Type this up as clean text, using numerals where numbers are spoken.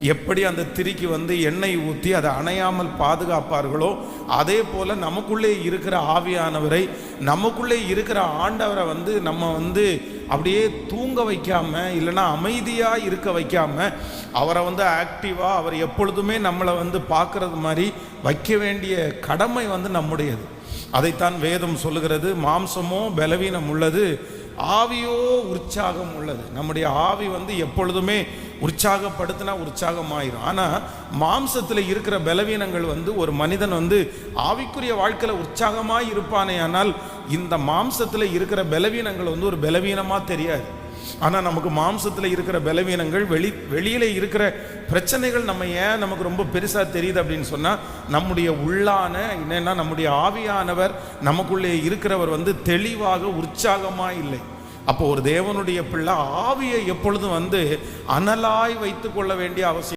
எப்படி அந்த திரிக்கு எண்ணெய் ஊற்றி அதை அணையாமல் பாதுகாப்பார்களோ, அதே போல் நமக்குள்ளே இருக்கிற ஆவியானவரை, நமக்குள்ளே இருக்கிற ஆண்டவரை நம்ம அப்படியே தூங்க வைக்காம, இல்லைன்னா அமைதியாக இருக்க வைக்காம, அவரை ஆக்டிவாக அவர் எப்பொழுதுமே நம்மளை பார்க்கறது மாதிரி வைக்க வேண்டிய கடமை நம்முடையது. அதைத்தான் வேதம் சொல்லுகிறது. மாம்சமோ பலவீனம் உள்ளது, ஆவியோ உற்சாகம் உள்ளது. நம்முடைய ஆவி எப்பொழுதுமே உற்சாகப்படுத்தினா உற்சாகமாயிரும். ஆனால் மாம்சத்தில் இருக்கிற பலவீனங்கள் ஒரு மனிதன் ஆவிக்குரிய வாழ்க்கையில் உற்சாகமாக இருப்பானே, ஆனால் இந்த மாம்சத்தில் இருக்கிற பலவீனங்கள் ஒரு பலவீனமாக தெரியாது. ஆனால் நமக்கு மாம்சத்தில் இருக்கிற பலவீனங்கள், வெளியில் இருக்கிற பிரச்சனைகள் நமக்கு ரொம்ப பெருசாக தெரியுது அப்படின்னு சொன்னால், நம்முடைய உள்ளான என்னன்னா நம்முடைய ஆவியானவர் நமக்குள்ளே இருக்கிறவர் தெளிவாக உற்சாகமாக இல்லை. அப்போ ஒரு தேவனுடைய பிள்ளை ஆவியை எப்பொழுதும் அனலாய் வைத்து கொள்ள வேண்டிய அவசியம்.